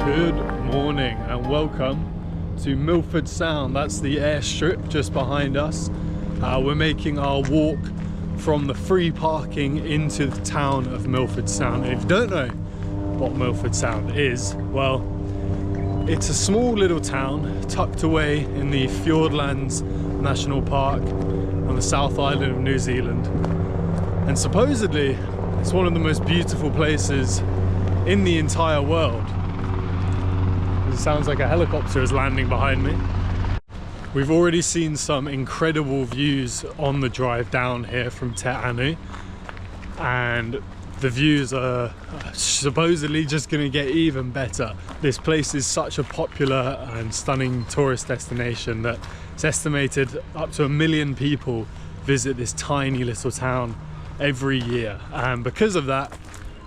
Good morning and welcome to Milford Sound. That's the airstrip just behind us. We're making our walk from the free parking into the town of Milford Sound. And if you don't know what Milford Sound is, well, it's a small little town tucked away in the Fiordlands National Park on the South Island of New Zealand. And supposedly, it's one of the most beautiful places in the entire world. It sounds like a helicopter is landing behind me. We've already seen some incredible views on the drive down here from Te Anu, and the views are supposedly just going to get even better. This place is such a popular and stunning tourist destination that it's estimated up to 1 million people visit this tiny little town every year, and because of that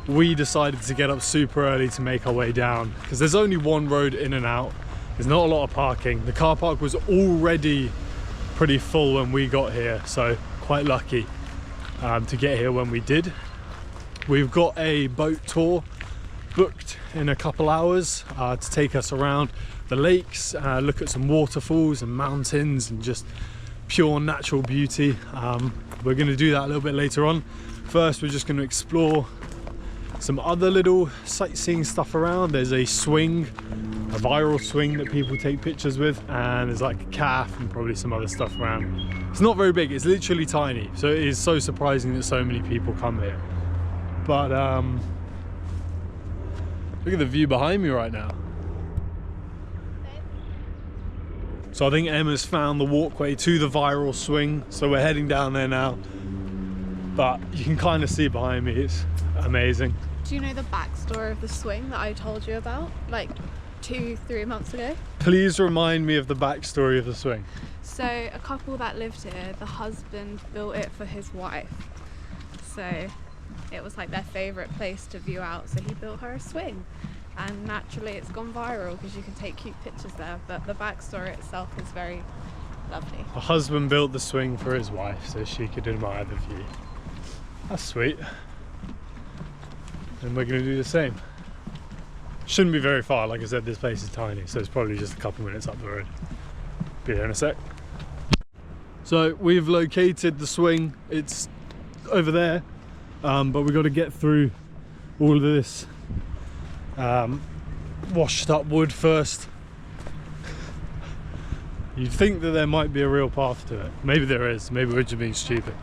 we decided to get up super early to make our way down, because there's only one road in and out. There's not a lot of parking. The car park was already pretty full when we got here, so quite lucky to get here when we did. We've got a boat tour booked in a couple hours to take us around the lakes, look at some waterfalls and mountains and just pure natural beauty. We're going to do that a little bit later on. First, we're just going to explore some other little sightseeing stuff around. There's a swing, a viral swing that people take pictures with, and there's like a calf and probably some other stuff around. It's not very big, it's literally tiny, so it is so surprising that so many people come here. But look at the view behind me right now. So I think Emma's found the walkway to the viral swing, so we're heading down there now. But you can kind of see behind me, it's amazing. Do you know the backstory of the swing that I told you about like 2-3 months ago? Please remind me of the backstory of the swing. So a couple that lived here, the husband built it for his wife. So it was like their favourite place to view out, so he built her a swing. And naturally it's gone viral because you can take cute pictures there, but the backstory itself is very lovely. The husband built the swing for his wife so she could admire the view. That's sweet. And we're going to do the same. Shouldn't be very far, like I said, this place is tiny, so it's probably just a couple minutes up the road. Be here in a sec. So we've located the swing, it's over there, but we've got to get through all of this washed up wood first. You'd think that there might be a real path to it. Maybe there is, maybe we're just being stupid.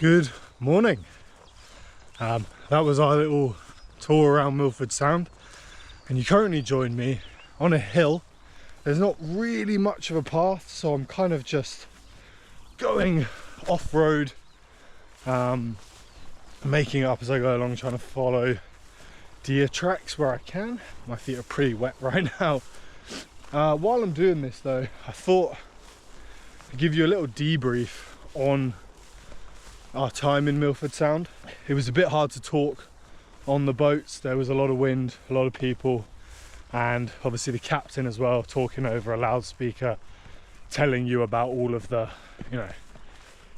Good morning. That was our little tour around Milford Sound, and you currently join me on a hill. There's not really much of a path, so I'm kind of just going off-road, making it up as I go along, trying to follow deer tracks where I can. My feet are pretty wet right now. While I'm doing this though, I thought I'd give you a little debrief on our time in Milford Sound. It was a bit hard to talk on the boats. There was a lot of wind, a lot of people, and obviously the captain as well, talking over a loudspeaker, telling you about all of the, you know,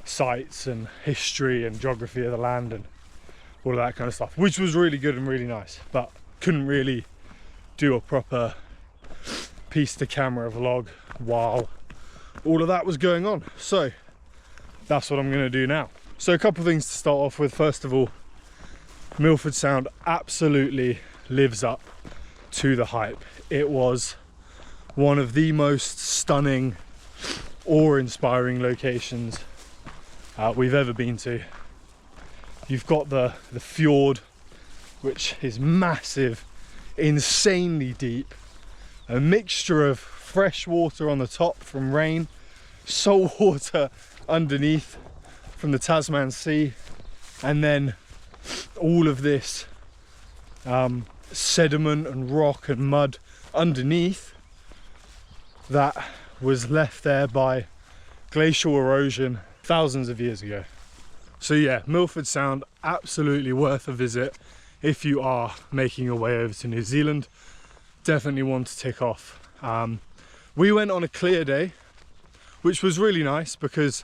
sites and history and geography of the land and all of that kind of stuff, which was really good and really nice, but couldn't really do a proper piece to camera vlog while all of that was going on. So that's what I'm going to do now. So a couple of things to start off with. First of all, Milford Sound absolutely lives up to the hype. It was one of the most stunning, awe-inspiring locations we've ever been to. You've got the fjord, which is massive, insanely deep, a mixture of fresh water on the top from rain, salt water underneath from the Tasman Sea, and then all of this sediment and rock and mud underneath that was left there by glacial erosion thousands of years ago. So yeah, Milford Sound, absolutely worth a visit if you are making your way over to New Zealand. Definitely one to tick off. We went on a clear day, which was really nice because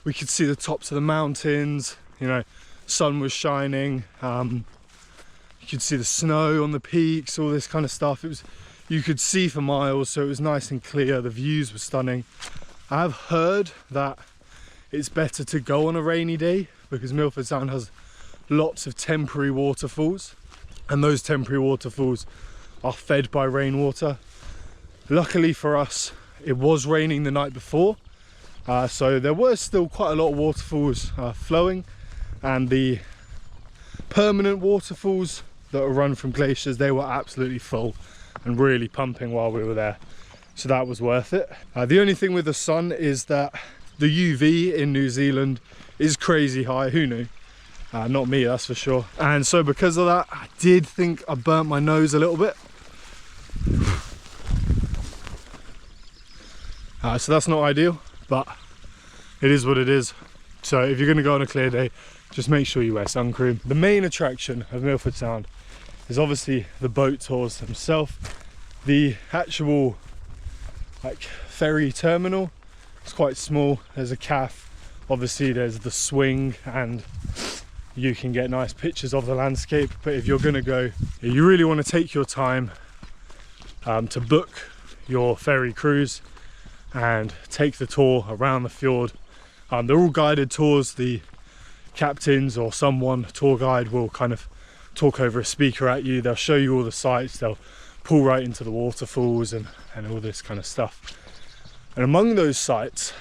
we could see the tops of the mountains, you know, sun was shining, you could see the snow on the peaks, all this kind of stuff. It was, you could see for miles, so it was nice and clear. The views were stunning. I've heard that it's better to go on a rainy day because Milford Sound has lots of temporary waterfalls, and those temporary waterfalls are fed by rainwater. Luckily for us, it was raining the night before, so there were still quite a lot of waterfalls flowing, and the permanent waterfalls that are run from glaciers, they were absolutely full and really pumping while we were there, so that was worth it. The only thing with the sun is that the UV in New Zealand is crazy high. Who knew? Not me, that's for sure. And so because of that, I did think I burnt my nose a little bit. So that's not ideal, but it is what it is. So if you're going to go on a clear day, just make sure you wear sun cream. The main attraction of Milford Sound is obviously the boat tours themselves. The actual ferry terminal is quite small. There's a cafe, obviously there's the swing, and you can get nice pictures of the landscape. But if you're going to go, you really want to take your time to book your ferry cruise and take the tour around the fjord. They're all guided tours. The captains or someone, tour guide, will kind of talk over a speaker at you. They'll show you all the sights, they'll pull right into the waterfalls and all this kind of stuff. And among those sights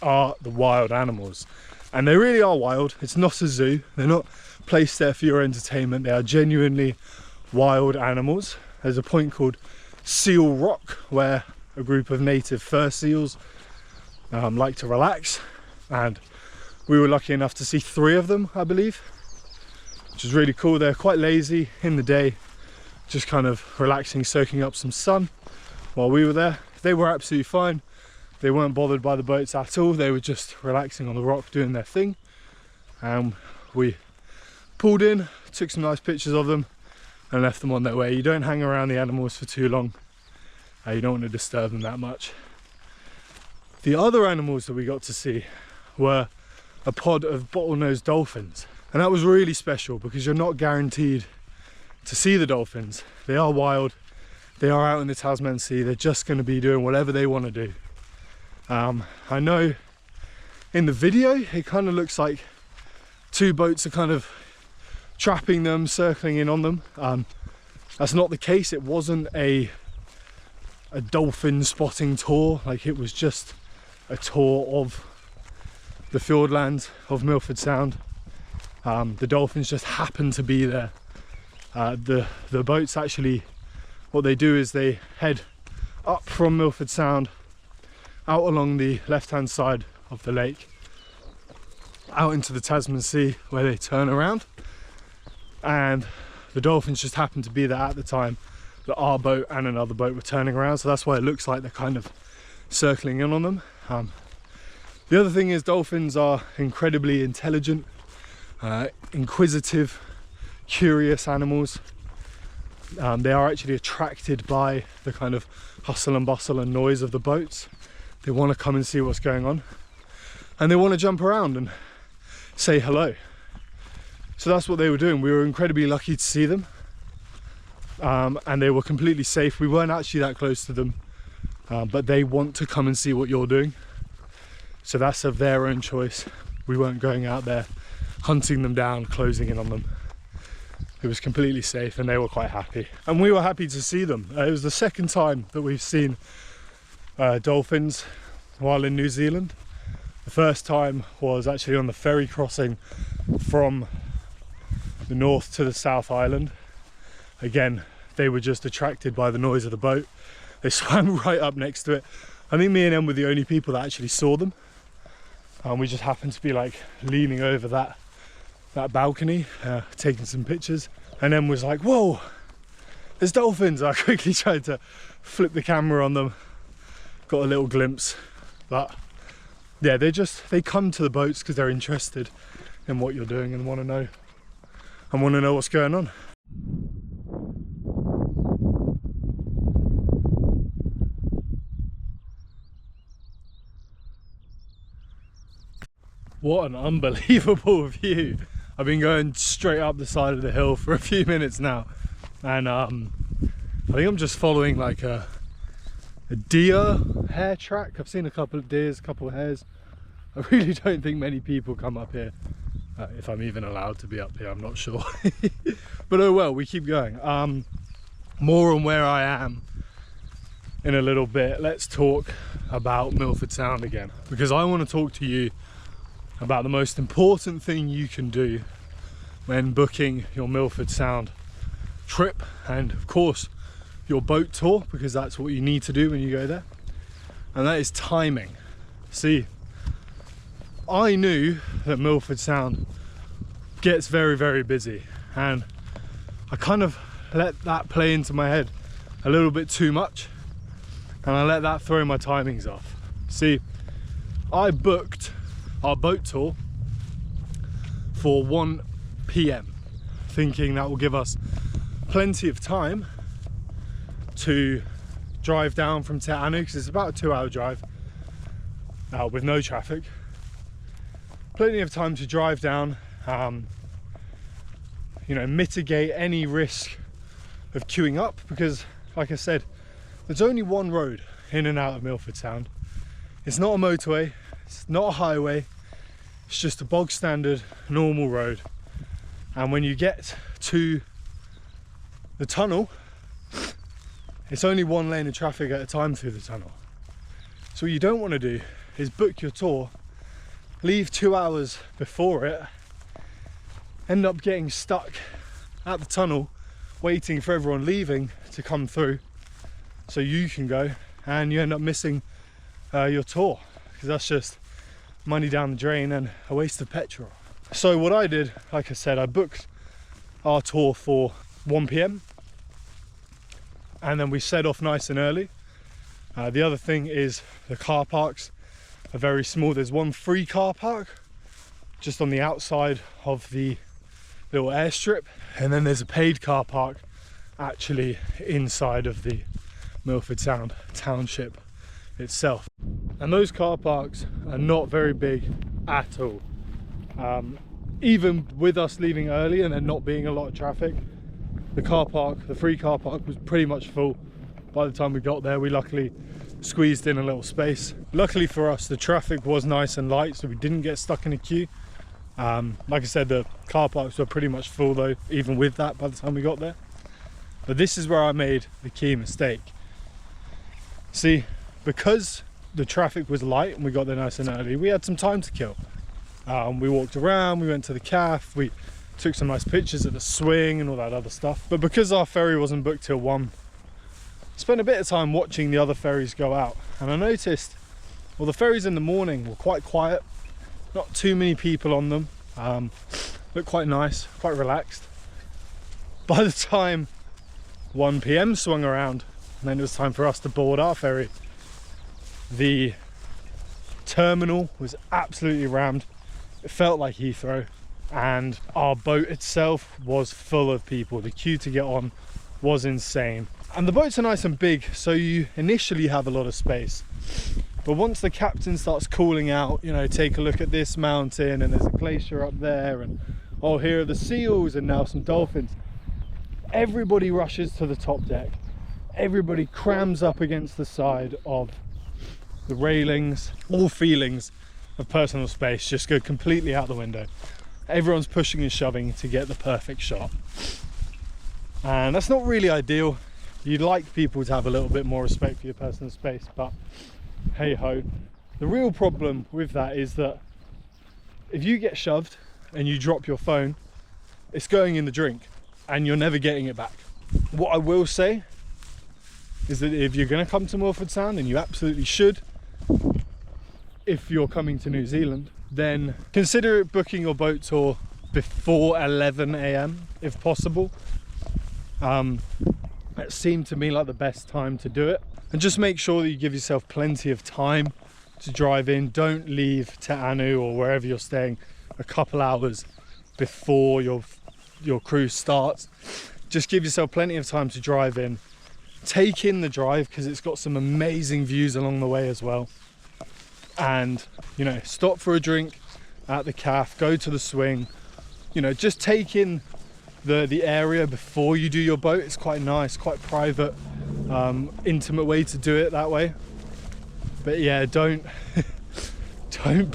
are the wild animals, and they really are wild. It's not a zoo, they're not placed there for your entertainment. They are genuinely wild animals. There's a point called Seal Rock where a group of native fur seals like to relax, and we were lucky enough to see 3 of them, I believe, which is really cool. They're quite lazy in the day, just kind of relaxing, soaking up some sun while we were there. They were absolutely fine. They weren't bothered by the boats at all. They were just relaxing on the rock, doing their thing. We pulled in, took some nice pictures of them and left them on their way. You don't hang around the animals for too long. You don't want to disturb them that much. The other animals that we got to see were a pod of bottlenose dolphins, and that was really special because you're not guaranteed to see the dolphins. They are wild, they are out in the Tasman Sea, they're just going to be doing whatever they want to do. I know in the video it kind of looks like 2 boats are kind of trapping them, circling in on them. That's not the case. It wasn't a dolphin spotting tour, like it was just a tour of the fjordlands of Milford Sound. The dolphins just happen to be there. The boats actually, what they do is they head up from Milford Sound, out along the left-hand side of the lake, out into the Tasman Sea, where they turn around, and the dolphins just happen to be there at the time that our boat and another boat were turning around, so that's why it looks like they're kind of circling in on them. The other thing is dolphins are incredibly intelligent, inquisitive, curious animals. They are actually attracted by the kind of hustle and bustle and noise of the boats. They want to come and see what's going on, and they want to jump around and say hello. So that's what they were doing. We were incredibly lucky to see them, and they were completely safe. We weren't actually that close to them, but they want to come and see what you're doing, so that's of their own choice. We weren't going out there hunting them down, closing in on them. It was completely safe, and they were quite happy, and we were happy to see them. It was the second time that we've seen dolphins while in New Zealand. The first time was actually on the ferry crossing from the north to the South Island. Again, they were just attracted by the noise of the boat. They swam right up next to it. I think me and Em were the only people that actually saw them. We just happened to be like leaning over that balcony, taking some pictures, and Em was like, "Whoa, there's dolphins." I quickly tried to flip the camera on them, got a little glimpse, but yeah, they come to the boats because they're interested in what you're doing and want to know what's going on. What an unbelievable view. I've been going straight up the side of the hill for a few minutes now, and I think I'm just following like a deer hare track. I've seen a couple of deers, a couple of hares. I really don't think many people come up here, if I'm even allowed to be up here, I'm not sure. But oh well, we keep going. More on where I am in a little bit. Let's talk about Milford Sound again, because I want to talk to you about the most important thing you can do when booking your Milford Sound trip, and of course your boat tour, because that's what you need to do when you go there, and that is timing. See, I knew that Milford Sound gets very, very busy, and I kind of let that play into my head a little bit too much, and I let that throw my timings off. See, I booked our boat tour for 1 PM, thinking that will give us plenty of time to drive down from Te Anu, because it's about a 2-hour drive with no traffic. Plenty of time to drive down, you know, mitigate any risk of queuing up, because like I said, there's only one road in and out of Milford Sound. It's not a motorway, it's not a highway, it's just a bog standard normal road. And when you get to the tunnel, it's only one lane of traffic at a time through the tunnel. So what you don't want to do is book your tour, leave 2 hours before it, end up getting stuck at the tunnel waiting for everyone leaving to come through so you can go, and you end up missing your tour, because that's just money down the drain and a waste of petrol. So what I did, like I said, I booked our tour for 1 PM, and then we set off nice and early. The other thing is the car parks are very small. There's one free car park just on the outside of the little airstrip, and then there's a paid car park actually inside of the Milford Sound township itself. And those car parks are not very big at all. Even with us leaving early and there not being a lot of traffic, the car park, the free car park, was pretty much full by the time we got there. We luckily squeezed in a little space. Luckily for us, the traffic was nice and light, so we didn't get stuck in a queue. Like I said, the car parks were pretty much full though, even with that, by the time we got there. But this is where I made the key mistake. See, because the traffic was light and we got there nice and early, we had some time to kill. We walked around, we went to the cafe, we took some nice pictures at the swing and all that other stuff. But because our ferry wasn't booked till 1, spent a bit of time watching the other ferries go out, and I noticed, well, the ferries in the morning were quite quiet, not too many people on them, looked quite nice, quite relaxed. By the time 1 PM swung around, and then it was time for us to board our ferry, the terminal was absolutely rammed. It felt like Heathrow, and our boat itself was full of people. The queue to get on was insane. And the boats are nice and big, so you initially have a lot of space. But once the captain starts calling out, you know, take a look at this mountain, and there's a glacier up there, and oh, here are the seals, and now some dolphins. Everybody rushes to the top deck. Everybody crams up against the side of the railings. All feelings of personal space just go completely out the window. Everyone's pushing and shoving to get the perfect shot. And that's not really ideal. You'd like people to have a little bit more respect for your personal space, but hey ho. The real problem with that is that if you get shoved and you drop your phone, it's going in the drink and you're never getting it back. What I will say is that if you're going to come to Milford Sound, and you absolutely should, if you're coming to New Zealand, then consider booking your boat tour before 11 AM if possible. It seemed to me like the best time to do it. And just make sure that you give yourself plenty of time to drive in. Don't leave Te Anu or wherever you're staying a couple hours before your cruise starts. Just give yourself plenty of time to drive in. Take in the drive, because it's got some amazing views along the way as well. And, you know, stop for a drink at the cafe, go to the swing, you know, just take in the area before you do your boat. It's quite nice, quite private, intimate way to do it that way. But yeah, don't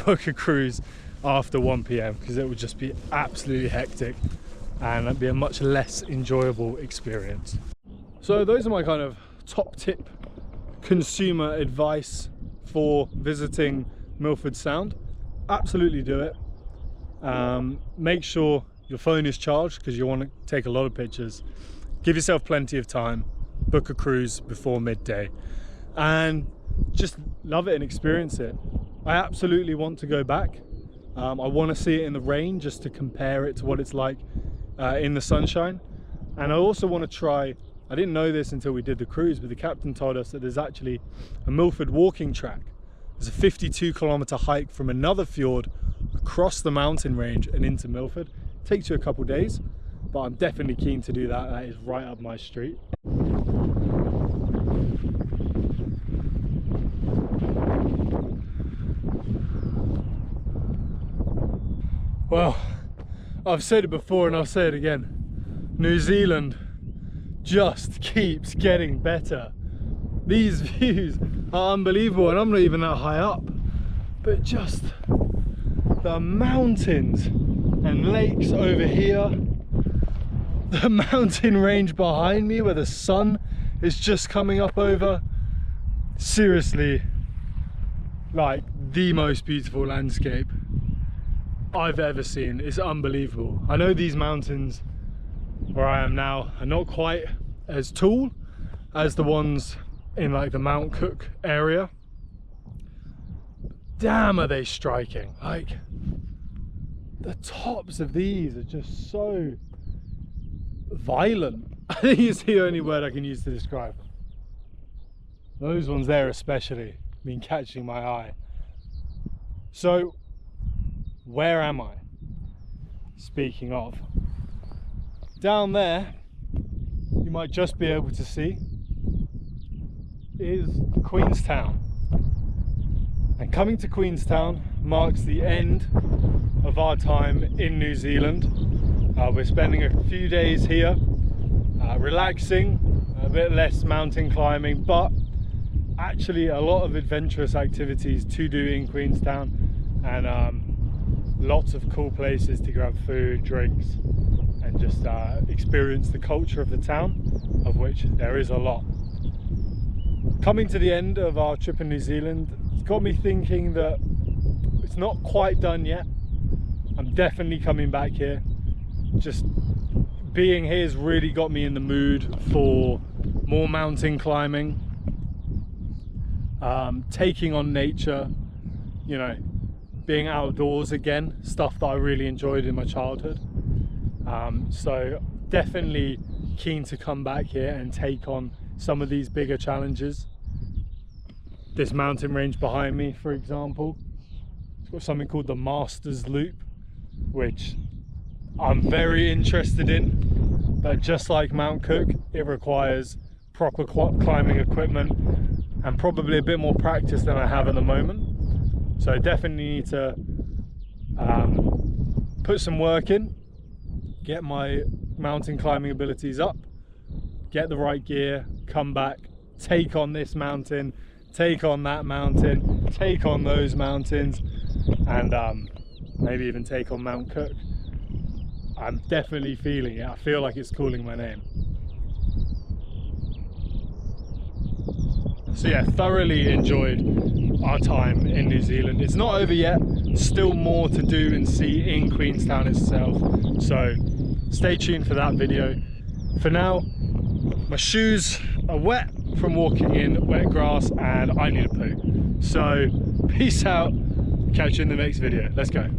book a cruise after 1 PM, because it would just be absolutely hectic and it'd be a much less enjoyable experience. So those are my kind of top tip consumer advice for visiting Milford Sound. Absolutely do it. Make sure your phone is charged, because you want to take a lot of pictures. Give yourself plenty of time. Book a cruise before midday and just love it and experience it. I absolutely want to go back. I want to see it in the rain just to compare it to what it's like in the sunshine. And I also want to try, I didn't know this until we did the cruise, but the captain told us that there's actually a Milford walking track. There's a 52-kilometer hike from another fjord across the mountain range and into Milford. It takes you a couple days, but I'm definitely keen to do that. That is right up my street. Well, I've said it before and I'll say it again. New Zealand just keeps getting better. These views are unbelievable, and I'm not even that high up, but just the mountains and lakes over here, the mountain range behind me where the sun is just coming up over. Seriously, like the most beautiful landscape I've ever seen. It's unbelievable. I know these mountains where I am now are not quite as tall as the ones in like the Mount Cook area. Damn, are they striking. Like, the tops of these are just so violent. I think it's the only word I can use to describe them. Those ones there especially been catching my eye. So where am I? Speaking of, down there you might just be able to see is Queenstown. And coming to Queenstown marks the end of our time in New Zealand. We're spending a few days here, relaxing, a bit less mountain climbing, but actually a lot of adventurous activities to do in Queenstown, and lots of cool places to grab food, drinks, and just experience the culture of the town, of which there is a lot. Coming to the end of our trip in New Zealand, it's got me thinking that it's not quite done yet. definitely coming back here. Just being here has really got me in the mood for more mountain climbing, taking on nature, you know, being outdoors again, stuff that I really enjoyed in my childhood. So definitely keen to come back here and take on some of these bigger challenges. This mountain range behind me, for example, it's got something called the Masters Loop, which I'm very interested in, but just like Mount Cook, it requires proper climbing equipment and probably a bit more practice than I have at the moment. So I definitely need to put some work in, get my mountain climbing abilities up, get the right gear, come back, take on this mountain, take on that mountain, take on those mountains, and maybe even take on Mount Cook. I'm definitely feeling it. I feel like it's calling my name. So yeah, thoroughly enjoyed our time in New Zealand. It's not over yet, still more to do and see in Queenstown itself, so stay tuned for that video. For now, my shoes are wet from walking in wet grass and I need a poo. So peace out, catch you in the next video. Let's go.